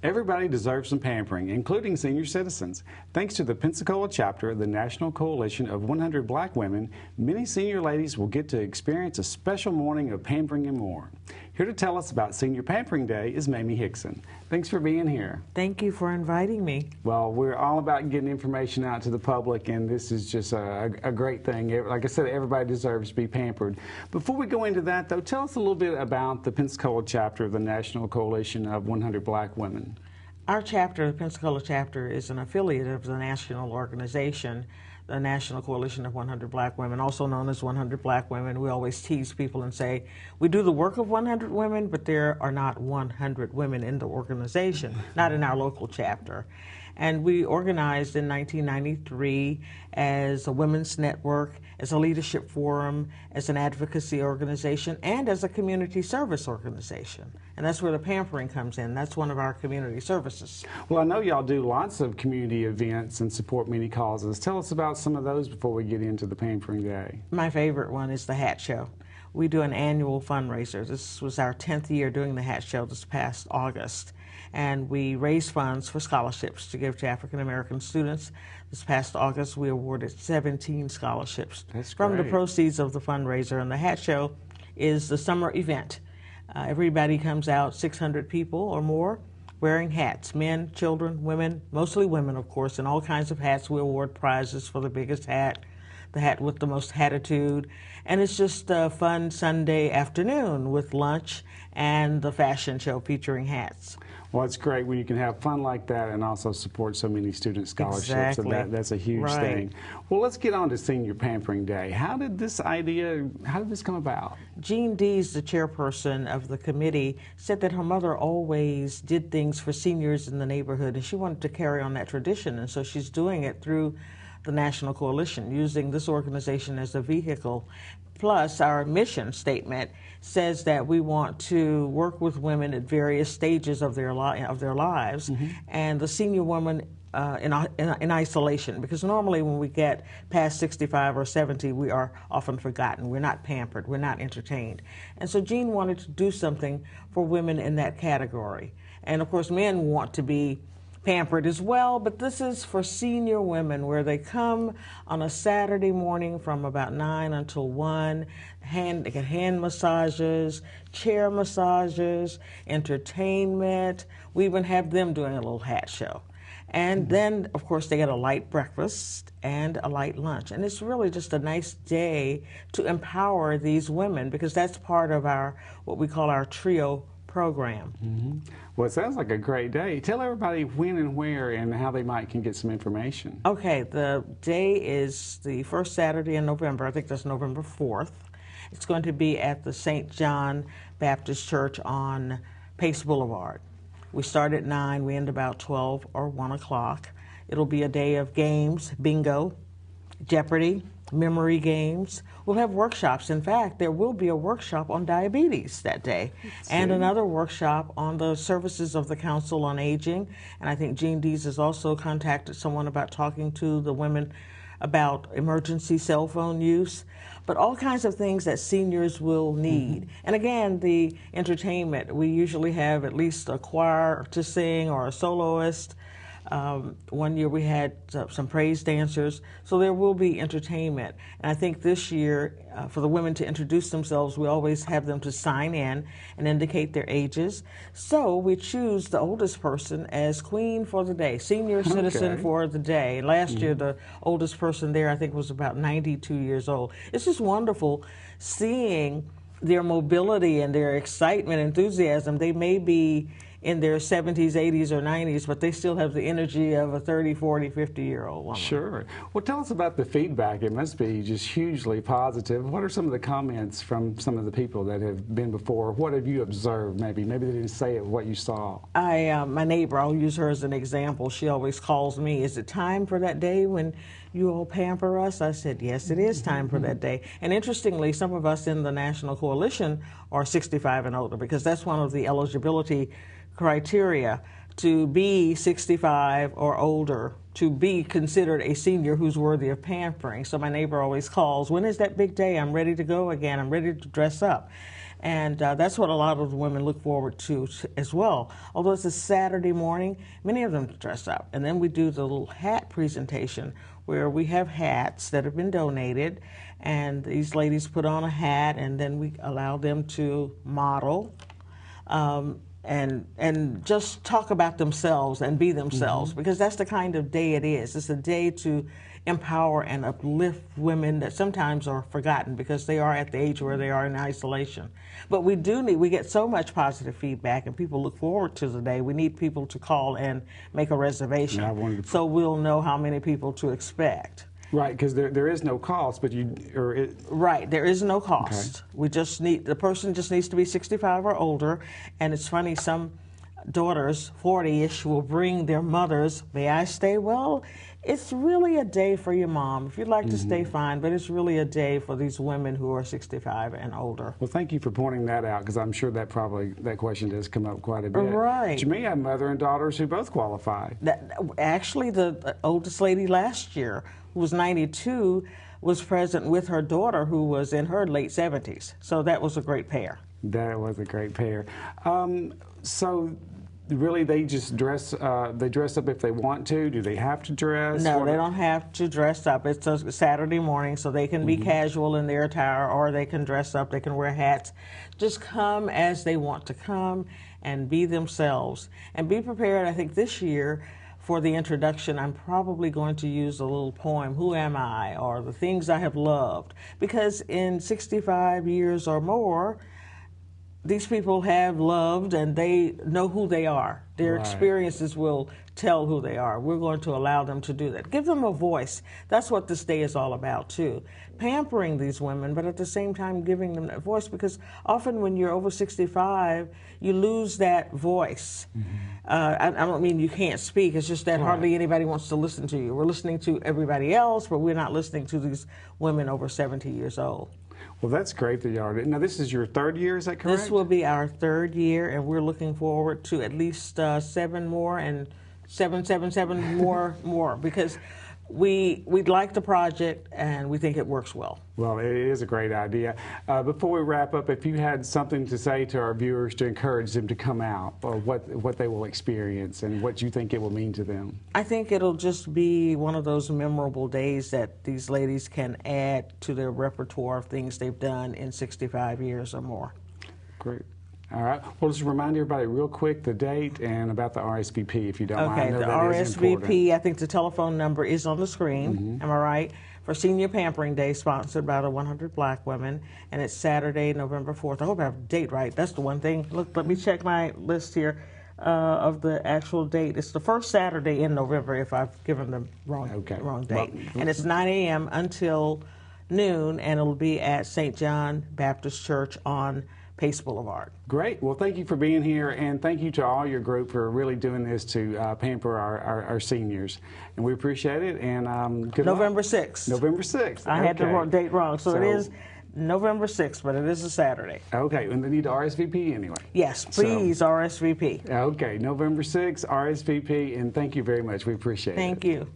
Everybody deserves some pampering, including senior citizens. Thanks to the Pensacola Chapter of the National Coalition of 100 Black Women, many senior ladies will get to experience a special morning of pampering and more. Here to tell us about Senior Pampering Day is Mamie Hixon. Thanks for being here. Thank you for inviting me. Well, we're all about getting information out to the public, and this is just a great thing. Like I said, everybody deserves to be pampered. Before we go into that, though, tell us a little bit about the Pensacola Chapter of the National Coalition of 100 Black Women. Our chapter, the Pensacola Chapter, is an affiliate of the national organization, the National Coalition of 100 Black Women, also known as 100 Black Women. We always tease people and say, we do the work of 100 women, but there are not 100 women in the organization, not in our local chapter. And we organized in 1993 as a women's network, as a leadership forum, as an advocacy organization, and as a community service organization. And that's where the pampering comes in. That's one of our community services. Well, I know y'all do lots of community events and support many causes. Tell us about some of those before we get into the Pampering Day. My favorite one is the Hat Show. We do an annual fundraiser. This was our 10th year doing the Hat Show this past August. And we raise funds for scholarships to give to African American students. This past August, we awarded 17 scholarships from the proceeds of the fundraiser. And the Hat Show is the summer event. Everybody comes out, 600 people or more, wearing hats, men, children, women, mostly women, of course, and all kinds of hats. We award prizes for the biggest hat, the hat with the most hatitude. And it's just a fun Sunday afternoon with lunch and the fashion show featuring hats. Well, it's great when you can have fun like that and also support so many student scholarships. Exactly. So that's a huge thing. Well, let's get on to Senior Pampering Day. How did this come about? Jean Dees, the chairperson of the committee, said that her mother always did things for seniors in the neighborhood, and she wanted to carry on that tradition, and so she's doing it through the National Coalition, using this organization as a vehicle. Plus, our mission statement says that we want to work with women at various stages of their lives, and the senior woman in isolation, because normally when we get past 65 or 70, we are often forgotten. We're not pampered. We're not entertained. And so Jean wanted to do something for women in that category. And of course, men want to be pampered as well, but this is for senior women, where they come on a Saturday morning from about 9 until 1. They get hand massages, chair massages, entertainment. We even have them doing a little hat show. And then, of course, they get a light breakfast and a light lunch. And it's really just a nice day to empower these women, because that's part of our, what we call our trio program. Well, it sounds like a great day. Tell everybody when and where and how they can get some information. Okay, the day is the first Saturday in November. I think that's November 4th. It's going to be at the St. John Baptist Church on Pace Boulevard. We start at 9, we end about 12 or 1 o'clock. It'll be a day of games, bingo, Jeopardy, memory games. We'll have workshops. In fact, there will be a workshop on diabetes that day, and another workshop on the services of the Council on Aging. And I think Jean Dees has also contacted someone about talking to the women about emergency cell phone use, but all kinds of things that seniors will need. And again, the entertainment, we usually have at least a choir to sing or a soloist. One year we had some praise dancers, so there will be entertainment. And I think this year, for the women to introduce themselves, we always have them to sign in and indicate their ages. So we choose the oldest person as queen for the day, senior citizen for the day. And last year, the oldest person there, I think, was about 92 years old. It's just wonderful seeing their mobility and their excitement, enthusiasm. They may be in their 70s, 80s, or 90s, but they still have the energy of a 30, 40, 50-year-old woman. Sure. Well, tell us about the feedback. It must be just hugely positive. What are some of the comments from some of the people that have been before? What have you observed, maybe? Maybe they didn't say it, what you saw. My neighbor, I'll use her as an example. She always calls me, is it time for that day when you all pamper us? I said, yes, it is time for that day. And interestingly, some of us in the National Coalition are 65 and older, because that's one of the eligibility criteria, to be 65 or older, to be considered a senior who's worthy of pampering. So my neighbor always calls, when is that big day? I'm ready to go again. I'm ready to dress up. And that's what a lot of the women look forward to as well. Although it's a Saturday morning, many of them dress up. And then we do the little hat presentation where we have hats that have been donated, and these ladies put on a hat, and then we allow them to model and just talk about themselves and be themselves, because that's the kind of day it is. It's a day to empower and uplift women that sometimes are forgotten because they are at the age where they are in isolation. But we get so much positive feedback, and people look forward to the day. We need people to call and make a reservation, so we'll know how many people to expect. Right, because there is no cost, but Right, there is no cost. Okay. We just the person just needs to be 65 or older, and it's funny, some daughters, 40-ish, will bring their mothers. May I stay? Well, it's really a day for your mom. If you'd like to stay, fine, but it's really a day for these women who are 65 and older. Well, thank you for pointing that out, because I'm sure that question does come up quite a bit. Right. But you may have mother and daughters who both qualify. Actually, the oldest lady last year, who was 92, was present with her daughter, who was in her late 70s. So that was a great pair. That was a great pair. So really, they just dress up if they want to? Do they have to dress? No, they don't have to dress up. It's a Saturday morning, so they can be casual in their attire, or they can dress up, they can wear hats. Just come as they want to come and be themselves. And be prepared. I think this year, for the introduction, I'm probably going to use a little poem, Who Am I? Or The Things I Have Loved. Because in 65 years or more, these people have loved, and they know who they are. Their experiences will tell who they are. We're going to allow them to do that. Give them a voice. That's what this day is all about, too. Pampering these women, but at the same time giving them that voice, because often when you're over 65, you lose that voice. I don't mean you can't speak. It's just that hardly anybody wants to listen to you. We're listening to everybody else, but we're not listening to these women over 70 years old. Well, that's great that you are. Now, this is your third year, is that correct? This will be our third year, and we're looking forward to at least 7 more, and 7 more, because we like the project, and we think it works well. Well, it is a great idea. Before we wrap up, if you had something to say to our viewers to encourage them to come out, or what they will experience and what you think it will mean to them. I think it'll just be one of those memorable days that these ladies can add to their repertoire of things they've done in 65 years or more. Great. All right. Well, just remind everybody real quick the date and about the RSVP, if you don't mind. Okay, the RSVP, I think the telephone number is on the screen. Am I right? For Senior Pampering Day, sponsored by the 100 Black Women, and it's Saturday, November 4th. I hope I have the date right. That's the one thing. Look, let me check my list here of the actual date. It's the first Saturday in November, if I've given the wrong date. And it's 9 a.m. until noon, and it'll be at St. John Baptist Church on Pace Boulevard. Great. Well, thank you for being here, and thank you to all your group for really doing this to pamper our seniors. And we appreciate it, and good November luck. 6th. November 6th. I had the date wrong, so it is November 6th, but it is a Saturday. Okay, and they need to RSVP anyway. Yes, please RSVP. Okay, November 6th, RSVP, and thank you very much. We appreciate it. Thank you.